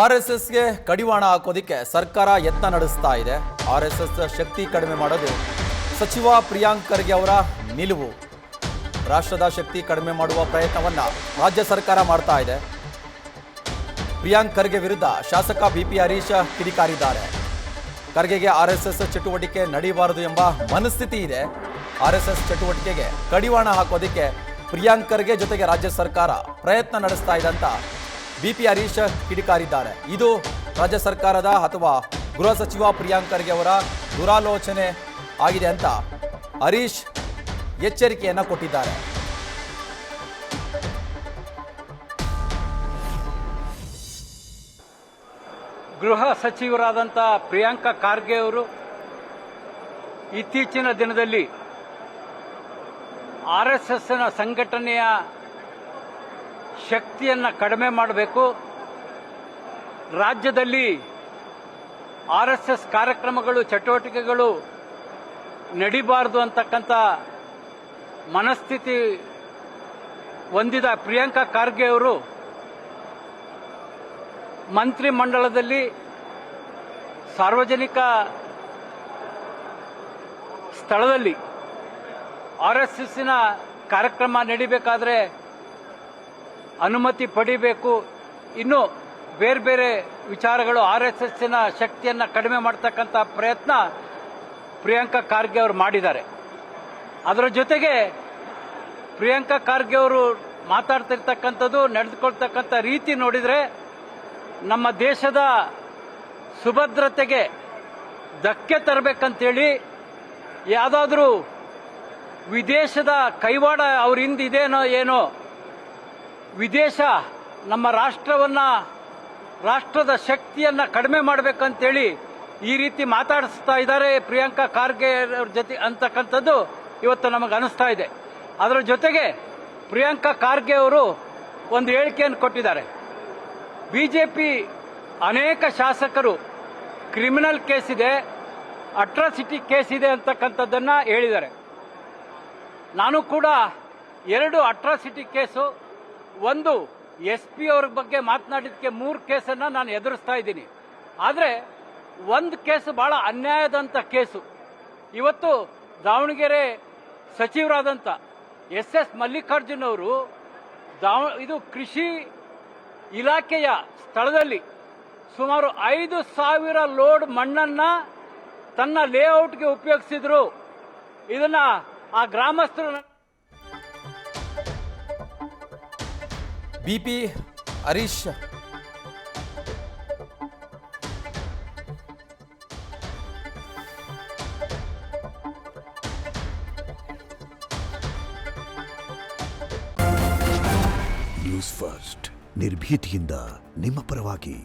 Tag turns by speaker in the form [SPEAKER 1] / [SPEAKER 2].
[SPEAKER 1] ಆರ್ಎಸ್ಎಸ್ಗೆ ಕಡಿವಾಣ ಹಾಕೋದಿಕ್ಕೆ ಸರ್ಕಾರ ಯತ್ನ ನಡೆಸ್ತಾ ಇದೆ. ಆರ್ಎಸ್ಎಸ್ ಶಕ್ತಿ ಕಡಿಮೆ ಮಾಡೋದು ಸಚಿವ ಪ್ರಿಯಾಂಕ್ ಖರ್ಗೆ ಅವರ ನಿಲುವು. ರಾಷ್ಟ್ರದ ಶಕ್ತಿ ಕಡಿಮೆ ಮಾಡುವ ಪ್ರಯತ್ನವನ್ನ ರಾಜ್ಯ ಸರ್ಕಾರ ಮಾಡ್ತಾ ಇದೆ. ಪ್ರಿಯಾಂಕ್ ಖರ್ಗೆ ವಿರುದ್ಧ ಶಾಸಕ ಬಿಪಿ ಹರೀಶ್ ಕಿಡಿಕಾರಿದ್ದಾರೆ. ಖರ್ಗೆಗೆ ಆರ್ಎಸ್ಎಸ್ ಚಟುವಟಿಕೆ ನಡೆಯಬಾರದು ಎಂಬ ಮನಸ್ಥಿತಿ ಇದೆ. ಆರ್ಎಸ್ಎಸ್ ಚಟುವಟಿಕೆಗೆ ಕಡಿವಾಣ ಹಾಕೋದಿಕ್ಕೆ ಪ್ರಿಯಾಂಕ್ ಖರ್ಗೆ ಜೊತೆಗೆ ರಾಜ್ಯ ಸರ್ಕಾರ ಪ್ರಯತ್ನ ನಡೆಸ್ತಾ ಇದೆ ಅಂತ ಬಿಪಿ ಹರೀಶ್ ಕಿಡಿಕಾರಿದ್ದಾರೆ. ಇದು ರಾಜ್ಯ ಸರ್ಕಾರದ ಅಥವಾ ಗೃಹ ಸಚಿವ ಪ್ರಿಯಾಂಕ್ ಖರ್ಗೆ ಅವರ ದುರಾಲೋಚನೆ ಆಗಿದೆ ಅಂತ ಹರೀಶ್ ಎಚ್ಚರಿಕೆಯನ್ನು ಕೊಟ್ಟಿದ್ದಾರೆ.
[SPEAKER 2] ಗೃಹ ಸಚಿವರಾದಂಥ ಪ್ರಿಯಾಂಕ ಖರ್ಗೆ ಅವರು ಇತ್ತೀಚಿನ ದಿನದಲ್ಲಿ ಆರ್ಎಸ್ಎಸ್ನ ಸಂಘಟನೆಯ ಶಕ್ತಿಯನ್ನು ಕಡಿಮೆ ಮಾಡಬೇಕು, ರಾಜ್ಯದಲ್ಲಿ ಆರ್ಎಸ್ಎಸ್ ಕಾರ್ಯಕ್ರಮಗಳು ಚಟುವಟಿಕೆಗಳು ನಡಿಬಾರದು ಅಂತಕ್ಕಂಥ ಮನಸ್ಥಿತಿ ಹೊಂದಿದ ಪ್ರಿಯಾಂಕ ಖರ್ಗೆ ಅವರು ಮಂತ್ರಿಮಂಡಲದಲ್ಲಿ ಸಾರ್ವಜನಿಕ ಸ್ಥಳದಲ್ಲಿ ಆರ್ಎಸ್ಎಸ್ಸಿನ ಕಾರ್ಯಕ್ರಮ ನಡಿಬೇಕಾದ್ರೆ ಅನುಮತಿ ಪಡಿಬೇಕು, ಇನ್ನು ಬೇರೆ ಬೇರೆ ವಿಚಾರಗಳು ಆರ್ಎಸ್ಎಸ್ಸಿನ ಶಕ್ತಿಯನ್ನು ಕಡಿಮೆ ಮಾಡ್ತಕ್ಕಂಥ ಪ್ರಯತ್ನ ಪ್ರಿಯಾಂಕ ಖರ್ಗೆ ಅವರು ಮಾಡಿದ್ದಾರೆ. ಅದರ ಜೊತೆಗೆ ಪ್ರಿಯಾಂಕ ಖರ್ಗೆ ಅವರು ಮಾತಾಡ್ತಿರ್ತಕ್ಕಂಥದ್ದು, ನಡೆದುಕೊಳ್ತಕ್ಕಂಥ ರೀತಿ ನೋಡಿದರೆ ನಮ್ಮ ದೇಶದ ಸುಭದ್ರತೆಗೆ ಧಕ್ಕೆ ತರಬೇಕಂತೇಳಿ ಯಾವುದಾದ್ರೂ ವಿದೇಶದ ಕೈವಾಡ ಅವ್ರ ಹಿಂದಿದೇನೋ ಏನೋ, ವಿದೇಶ ನಮ್ಮ ರಾಷ್ಟ್ರದ ಶಕ್ತಿಯನ್ನು ಕಡಿಮೆ ಮಾಡಬೇಕಂತೇಳಿ ಈ ರೀತಿ ಮಾತಾಡಿಸ್ತಾ ಇದ್ದಾರೆ ಪ್ರಿಯಾಂಕ ಖರ್ಗೆ ಅವ್ರ ಜೊತೆ ಅಂತಕ್ಕಂಥದ್ದು ಇವತ್ತು ನಮಗೆ ಅನಿಸ್ತಾ ಇದೆ. ಅದರ ಜೊತೆಗೆ ಪ್ರಿಯಾಂಕ ಖರ್ಗೆ ಅವರು ಒಂದು ಹೇಳಿಕೆಯನ್ನು ಕೊಟ್ಟಿದ್ದಾರೆ. ಬಿಜೆಪಿ ಅನೇಕ ಶಾಸಕರು ಕ್ರಿಮಿನಲ್ ಕೇಸ್ ಇದೆ, ಅಟ್ರಾಸಿಟಿ ಕೇಸ್ ಇದೆ ಅಂತಕ್ಕಂಥದ್ದನ್ನು ಹೇಳಿದ್ದಾರೆ. ನಾನು ಕೂಡ 2 ಅಟ್ರಾಸಿಟಿ ಕೇಸು, ಒಂದು SP ಅವ್ರ ಬಗ್ಗೆ ಮಾತನಾಡಿದ್ದಕ್ಕೆ 3 ಕೇಸನ್ನು ನಾನು ಎದುರಿಸ್ತಾ ಇದ್ದೀನಿ. ಆದರೆ ಒಂದು ಕೇಸು ಬಹಳ ಅನ್ಯಾಯದಂಥ ಕೇಸು. ಇವತ್ತು ದಾವಣಗೆರೆ ಸಚಿವರಾದಂಥ SS ಮಲ್ಲಿಕಾರ್ಜುನ್ ಅವರು ಇದು ಕೃಷಿ ಇಲಾಖೆಯ ಸ್ಥಳದಲ್ಲಿ ಸುಮಾರು 5,000 ಲೋಡ್ ಮಣ್ಣನ್ನು ತನ್ನ ಲೇಔಟ್ಗೆ ಉಪಯೋಗಿಸಿದ್ರು. ಇದನ್ನ ಆ ಗ್ರಾಮಸ್ಥರು
[SPEAKER 1] ಬಿಪಿ ಹರೀಶ್
[SPEAKER 3] ನ್ಯೂಸ್ ಫಸ್ಟ್ ನಿರ್ಭೀತಿಯಿಂದ ನಿಮ್ಮ ಪರವಾಗಿ.